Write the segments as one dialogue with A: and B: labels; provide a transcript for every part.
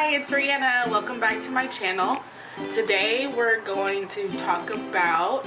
A: Hi, it's Rihanna. Welcome back to my channel. Today we're going to talk about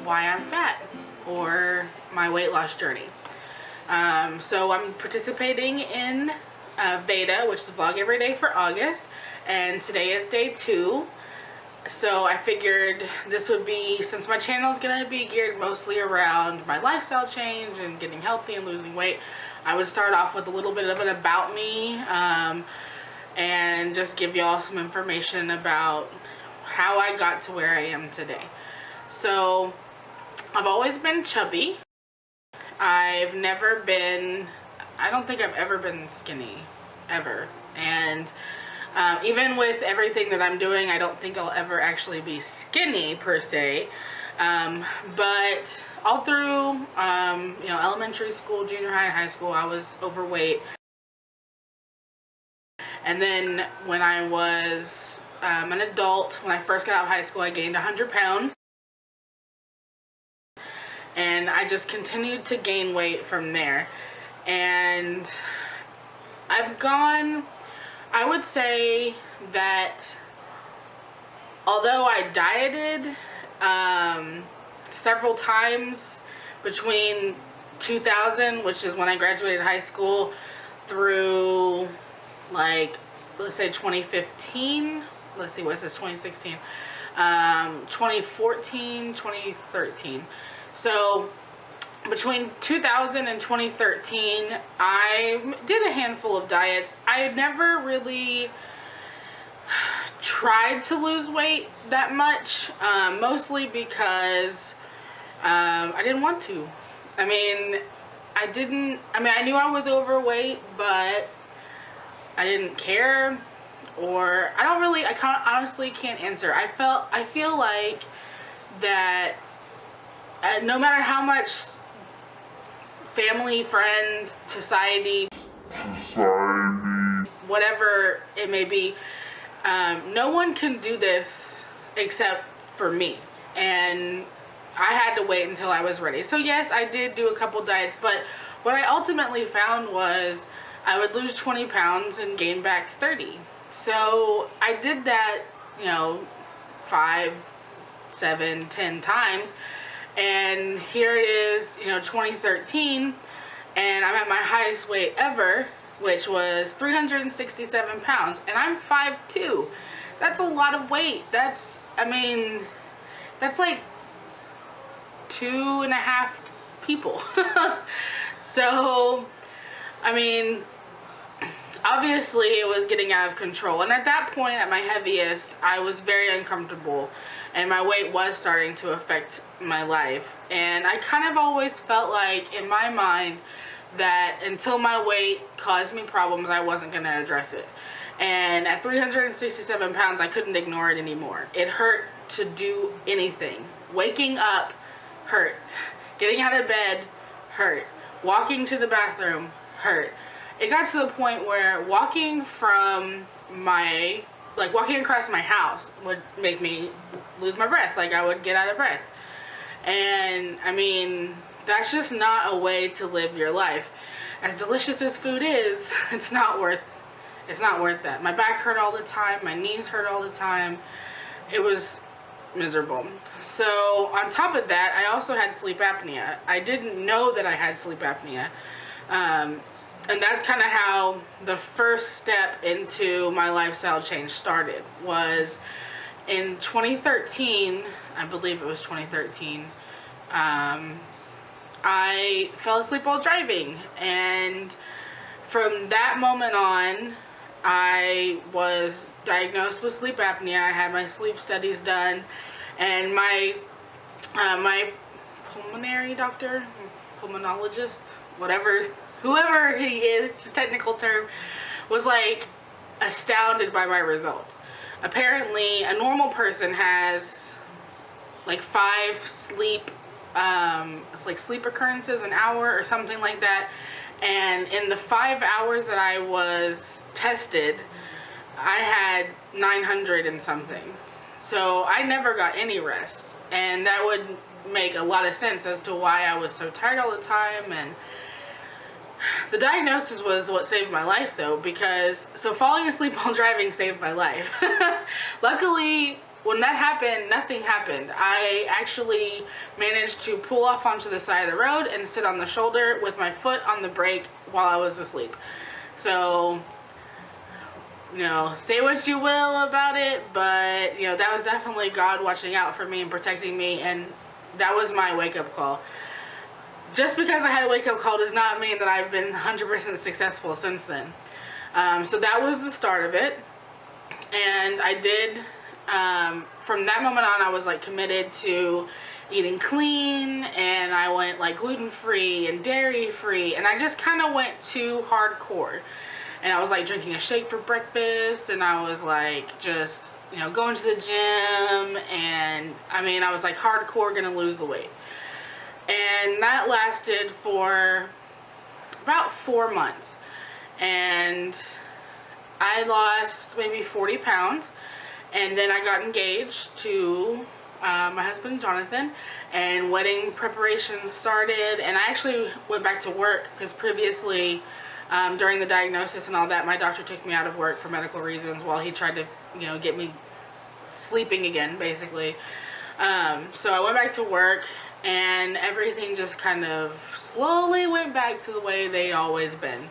A: why I'm fat, or my weight loss journey. So I'm participating in VEDA, which is Vlog Every Day for August, and today is day 2. So I figured this would be, since my channel is going to be geared mostly around my lifestyle change and getting healthy and losing weight, I would start off with a little bit of an about me, and just give y'all some information about how I got to where I am today. So I've always been chubby. I've never been, I don't think I've ever been skinny, ever. And even with everything that I'm doing, I don't think I'll ever actually be skinny per se. But all through, you know, elementary school, junior high, and high school, I was overweight. And then when I was an adult, when I first got out of high school, I gained 100 pounds. And I just continued to gain weight from there. And I've gone, I would say that although I dieted several times between 2000, which is when I graduated high school, through, like, let's say 2015, let's see, what's this, 2016, 2014, 2013. So between 2000 and 2013, I did a handful of diets. I never really tried to lose weight that much, mostly because I didn't want to. I mean, I knew I was overweight, but I didn't care, or I honestly can't answer. I feel like that no matter how much family, friends, society, whatever it may be, no one can do this except for me. And I had to wait until I was ready. So yes, I did do a couple diets, but what I ultimately found was I would lose 20 pounds and gain back 30. So I did that, you know, 5, 7, 10 times. And here it is, you know, 2013, and I'm at my highest weight ever, which was 367 pounds, and I'm 5'2". That's a lot of weight. That's, I mean, that's like 2.5 people. So, I mean, obviously it was getting out of control, and at that point, at my heaviest, I was very uncomfortable, and my weight was starting to affect my life. And I kind of always felt like, in my mind, that until my weight caused me problems, I wasn't going to address it. And at 367 pounds, I couldn't ignore it anymore. It hurt to do anything. Waking up hurt. Getting out of bed hurt. Walking to the bathroom hurt. It got to the point where walking across my house would make me lose my breath. Like, I would get out of breath. And I mean, that's just not a way to live your life. As delicious as food is, it's not worth that. My back hurt all the time, my knees hurt all the time. It was miserable. So on top of that, I also had sleep apnea. I didn't know that I had sleep apnea. And that's kind of how the first step into my lifestyle change started. Was in 2013, I believe it was 2013, I fell asleep while driving. And from that moment on, I was diagnosed with sleep apnea. I had my sleep studies done, and my pulmonary doctor, pulmonologist, whoever he is, it's a technical term, was like astounded by my results. Apparently, a normal person has like 5 sleep, it's like sleep occurrences an hour or something like that. And in the 5 hours that I was tested, I had 900 and something. So I never got any rest. And that would make a lot of sense as to why I was so tired all the time. And The diagnosis was what saved my life, though, because so falling asleep while driving saved my life. Luckily, when that happened, nothing happened. I actually managed to pull off onto the side of the road and sit on the shoulder with my foot on the brake while I was asleep. So, you know, say what you will about it, but, you know, that was definitely God watching out for me and protecting me, and that was my wake-up call. Just because I had a wake-up call does not mean that I've been 100% successful since then. So that was the start of it. And I did, from that moment on, I was like committed to eating clean, and I went like gluten-free and dairy-free, and I just kind of went too hardcore. And I was like drinking a shake for breakfast, and I was like just, you know, going to the gym, and I mean, I was like hardcore gonna lose the weight. And that lasted for about 4 months. And I lost maybe 40 pounds. And then I got engaged to my husband, Jonathan. And wedding preparations started. And I actually went back to work because previously, during the diagnosis and all that, my doctor took me out of work for medical reasons while he tried to, you know, get me sleeping again, basically. So I went back to work. And everything just kind of slowly went back to the way they'd always been.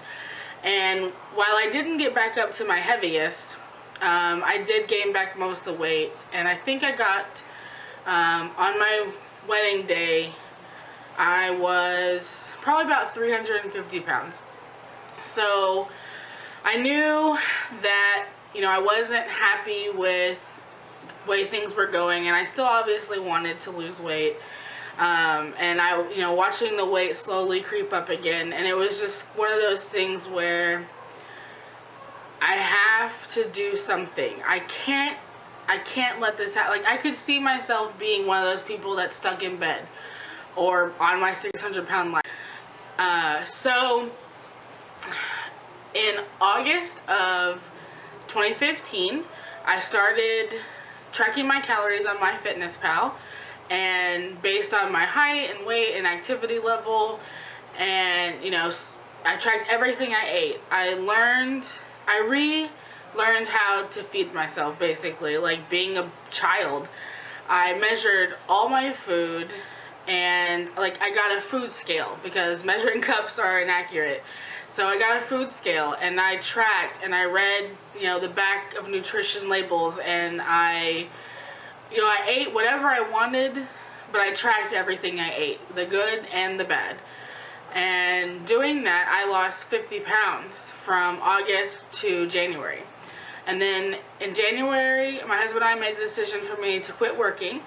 A: And while I didn't get back up to my heaviest, I did gain back most of the weight. And I think I got, on my wedding day, I was probably about 350 pounds. So I knew that, you know, I wasn't happy with the way things were going. And I still obviously wanted to lose weight. And I, you know, watching the weight slowly creep up again, and it was just one of those things where I have to do something. I can't let this happen. Like, I could see myself being one of those people that's stuck in bed or on my 600-pound line. So in August of 2015, I started tracking my calories on MyFitnessPal. And based on my height and weight and activity level, and, you know, I tracked everything I ate. I relearned how to feed myself, basically, like being a child. I measured all my food, and like I got a food scale because measuring cups are inaccurate. So I got a food scale, and I tracked, and I read, you know, the back of nutrition labels, and I ate whatever I wanted, but I tracked everything I ate, the good and the bad. And doing that, I lost 50 pounds from August to January. And then in January, my husband and I made the decision for me to quit working.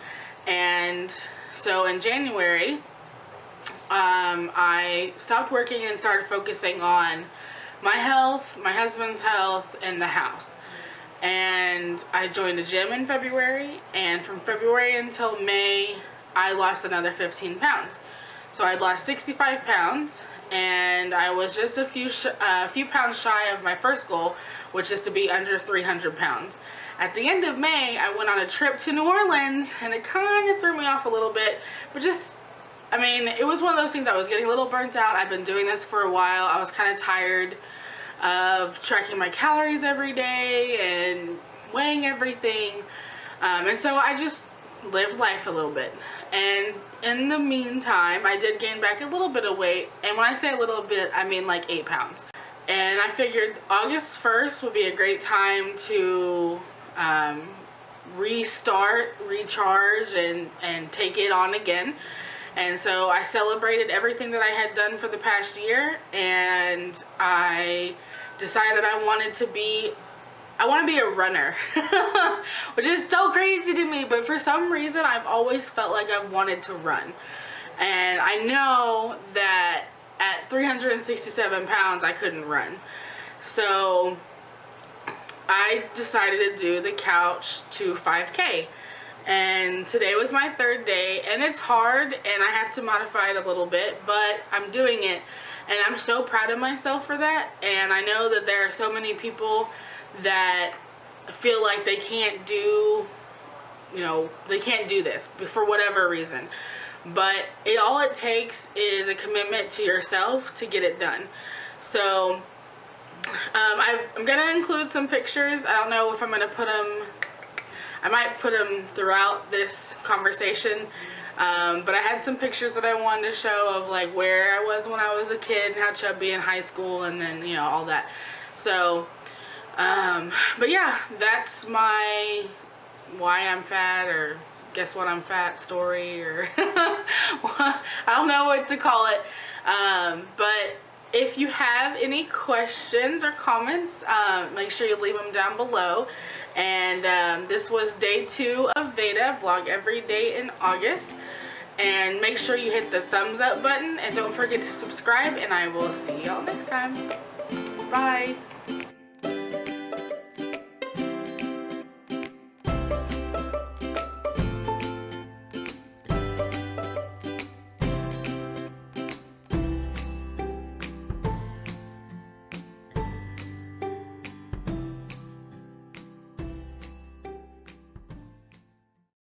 A: And so in January, I stopped working and started focusing on my health, my husband's health, and the house. And I joined a gym in February, and from February until May, I lost another 15 pounds. So I lost 65 pounds, and I was just a few pounds shy of my first goal, which is to be under 300 pounds. At the end of May, I went on a trip to New Orleans, and it kind of threw me off a little bit, but just, I mean, it was one of those things. I was getting a little burnt out. I've been doing this for a while. I was kind of tired of tracking my calories every day and weighing everything, and so I just lived life a little bit. And in the meantime, I did gain back a little bit of weight, and when I say a little bit, I mean like 8 pounds. And I figured August 1st would be a great time to restart, recharge, and take it on again. And so I celebrated everything that I had done for the past year, and I decided I want to be a runner, which is so crazy to me, but for some reason I've always felt like I've wanted to run. And I know that at 367 pounds I couldn't run. So I decided to do the couch to 5K. And today was my third day, and it's hard and I have to modify it a little bit, but I'm doing it. And I'm so proud of myself for that. And I know that there are so many people that feel like they can't do, they can't do this for whatever reason. but all it takes is a commitment to yourself to get it done. So I'm gonna include some pictures. I don't know if I'm gonna put them, I might put them throughout this conversation, but I had some pictures that I wanted to show of like where I was when I was a kid and how chubby in high school, and then, you know, all that. So but yeah, that's my why I'm fat, or guess what I'm fat story, or I don't know what to call it. But if you have any questions or comments, make sure you leave them down below. And this was day 2 of VEDA, vlog every day in August. And make sure you hit the thumbs up button, and don't forget to subscribe, and I will see y'all next time. Bye.